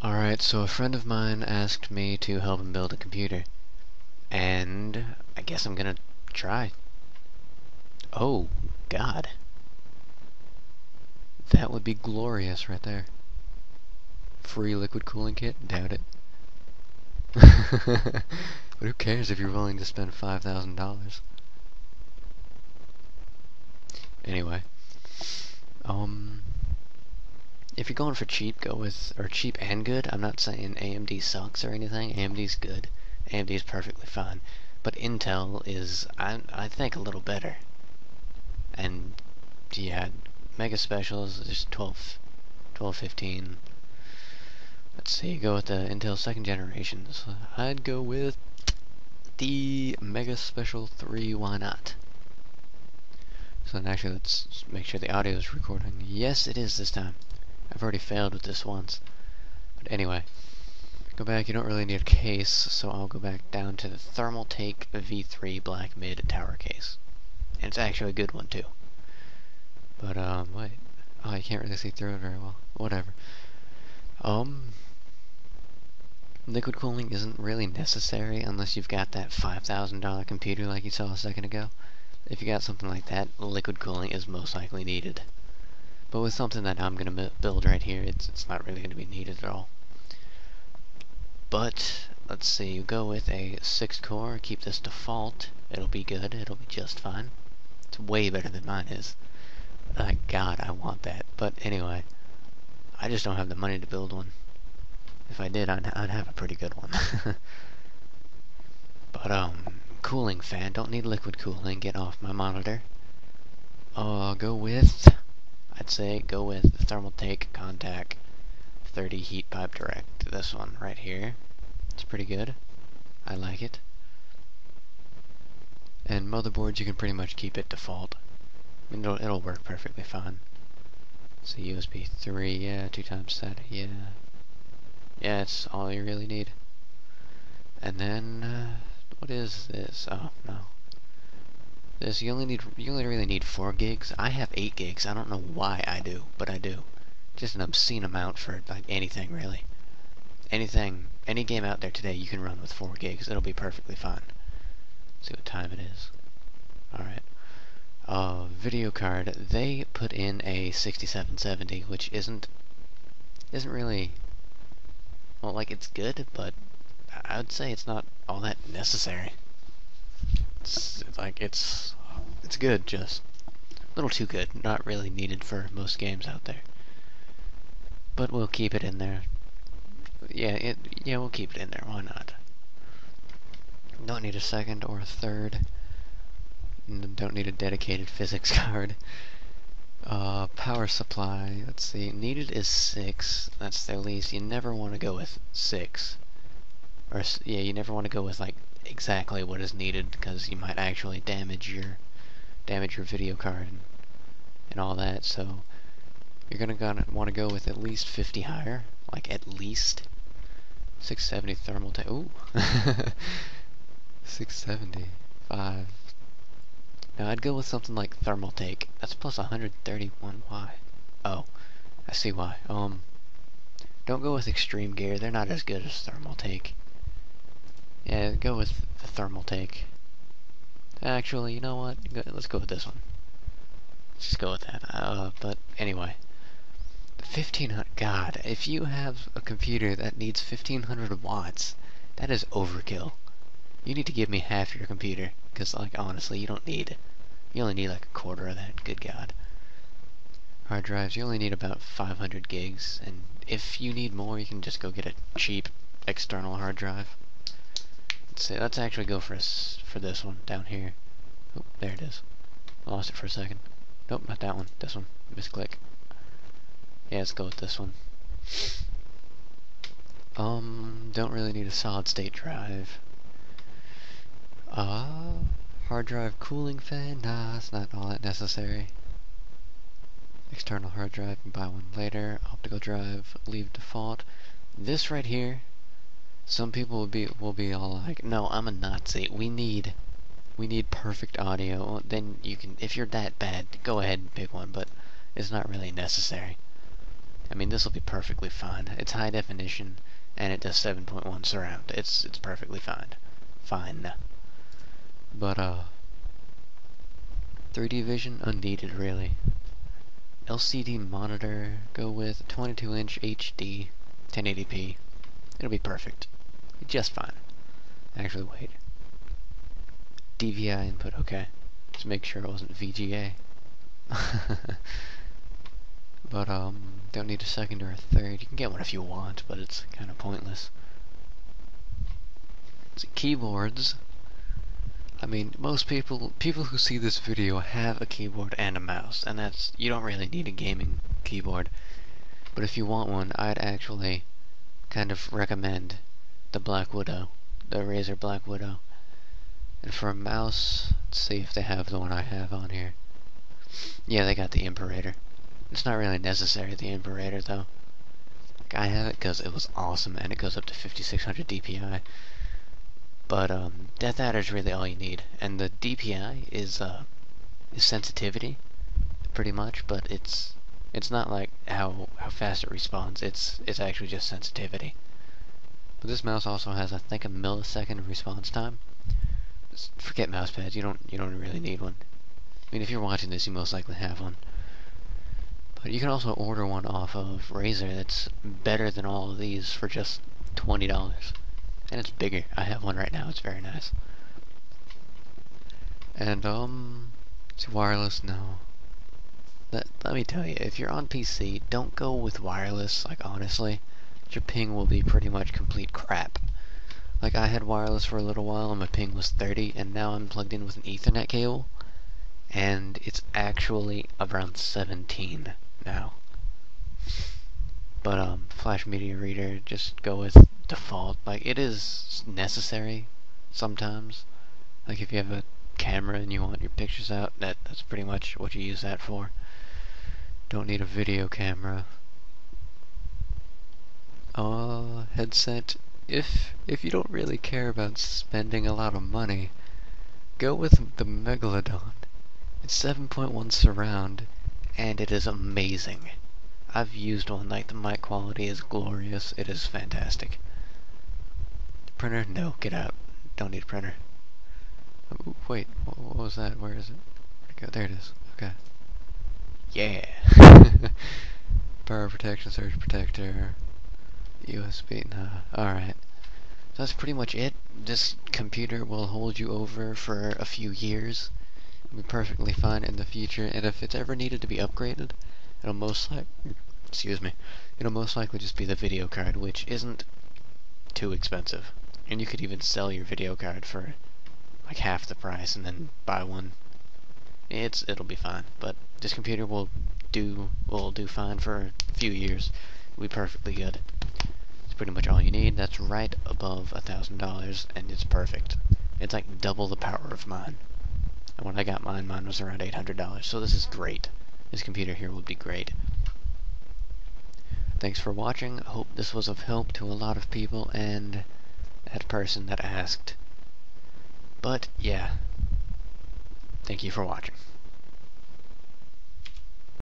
Alright, so a friend of mine asked me to help him build a computer. And I guess I'm gonna try. Oh, God. That would be glorious right there. Free liquid cooling kit? Doubt it. But who cares if you're willing to spend $5,000? Anyway. If you're going for cheap, go with, or cheap and good. I'm not saying AMD sucks or anything. AMD's good. AMD's perfectly fine. But Intel is, I think, a little better. And, yeah, Mega Specials is 1215. Let's see, go with the Intel second generation. So I'd go with the Mega Special 3, why not? So then actually let's make sure the audio is recording. Yes, it is this time. I've already failed with this once. But anyway, go back, you don't really need a case, so I'll go back down to the Thermaltake V3 Black Mid Tower case. And it's actually a good one too. But, wait. Oh, you can't really see through it very well. Whatever. Liquid cooling isn't really necessary unless you've got that $5,000 computer like you saw a second ago. If you got something like that, liquid cooling is most likely needed. But with something that I'm going to build right here, it's not really going to be needed at all. But, let's see, you go with a 6-core, keep this default, it'll be good, it'll be just fine. It's way better than mine is. God, I want that. But anyway, I just don't have the money to build one. If I did, I'd have a pretty good one. But, cooling fan, don't need liquid cooling, get off my monitor. Go with, I'd say, go with the Thermaltake Contact 30 Heat Pipe Direct. This one right here. It's pretty good. I like it. And motherboards, you can pretty much keep it default. I mean, it'll work perfectly fine. So USB 3, yeah, 2 times SATA, yeah. Yeah, it's all you really need. And then, what is this? Oh, no. This, you only really need 4 gigs. I have 8 gigs. I don't know why I do, but I do. Just an obscene amount for, like, anything, really. Anything, any game out there today, you can run with 4 gigs. It'll be perfectly fine. Let's see what time it is. Alright. Video card. They put in a 6770, which isn't really, well, like, it's good, but I would say it's not all that necessary. It's good, just a little too good. Not really needed for most games out there. But we'll keep it in there. Yeah, we'll keep it in there. Why not? Don't need a second or a third. Don't need a dedicated physics card. Power supply. Let's see. Needed is 6. That's the least. You never want to go with 6. Or yeah, you never want to go with like exactly what is needed because you might actually damage your video card and all that. So you're gonna want to go with at least 50 higher, like at least 670 thermal. Ooh, 675. Now I'd go with something like Thermaltake. That's plus 131. Why? Oh, I see why. Don't go with Extreme Gear. They're not as good as Thermaltake. Yeah, go with the Thermaltake. Actually, you know what? Let's go with this one. Let's just go with that. But anyway, 1500. God, if you have a computer that needs 1500 watts, that is overkill. You need to give me half your computer, because, like, honestly, you only need like a quarter of that. Good God. Hard drives, you only need about 500 gigs, and if you need more, you can just go get a cheap external hard drive. Let's actually go for this one down here. Oh, there it is. I lost it for a second. Nope, not that one. This one. Misclick. Yeah, let's go with this one. Don't really need a solid state drive. Hard drive cooling fan? Nah, it's not all that necessary. External hard drive, you can buy one later. Optical drive, leave default. This right here, some people will be all like, no, I'm a Nazi. We need perfect audio. Well, then you can, if you're that bad, go ahead and pick one, but it's not really necessary. I mean, this will be perfectly fine. It's high definition, and it does 7.1 surround. It's perfectly fine. Fine. But, 3D vision, unneeded, really. LCD monitor, go with 22-inch HD, 1080p. It'll be perfect. Just fine. Actually, wait. DVI input, okay. Just make sure it wasn't VGA. But, don't need a second or a third. You can get one if you want, but it's kind of pointless. So, keyboards. I mean, most people who see this video have a keyboard and a mouse, and that's, you don't really need a gaming keyboard. But if you want one, I'd actually kind of recommend the Black Widow, the Razer Black Widow. And for a mouse, let's see if they have the one I have on here. Yeah, they got the Imperator. It's not really necessary, the Imperator, though. Like, I have it because it was awesome, and it goes up to 5600 DPI. But, that is really all you need. And the DPI is sensitivity, pretty much, but it's not like how fast it responds. It's actually just sensitivity. But this mouse also has, I think, a millisecond response time. Forget mouse pads. You don't really need one. I mean, if you're watching this, you most likely have one. But you can also order one off of Razer that's better than all of these for just $20. And it's bigger. I have one right now. It's very nice. And, it's wireless, no. Let me tell you, if you're on PC, don't go with wireless, like, honestly. Your ping will be pretty much complete crap. Like, I had wireless for a little while, and my ping was 30, and now I'm plugged in with an Ethernet cable, and it's actually around 17 now. But, Flash Media Reader, just go with default. Like, it is necessary sometimes. Like, if you have a camera and you want your pictures out, that's pretty much what you use that for. Don't need a video camera. Headset. If you don't really care about spending a lot of money, go with the Megalodon. It's 7.1 surround, and it is amazing. I've used one, like, the mic quality is glorious. It is fantastic. Printer? No, get out. Don't need a printer. Ooh, wait, what was that? Where is it? Where'd it go? There it is. Okay. Yeah! Power protection, surge protector, USB, alright. So that's pretty much it. This computer will hold you over for a few years. It'll be perfectly fine in the future, and if it's ever needed to be upgraded, it'll most likely just be the video card, which isn't too expensive. And you could even sell your video card for like half the price and then buy one. It'll be fine, but this computer will do fine for a few years. It'll be perfectly good. It's pretty much all you need. That's right above $1,000, and it's perfect. It's like double the power of mine. And when I got mine was around $800. So this is great. This computer here would be great. Thanks for watching. Hope this was of help to a lot of people and that person that asked. But yeah, thank you for watching.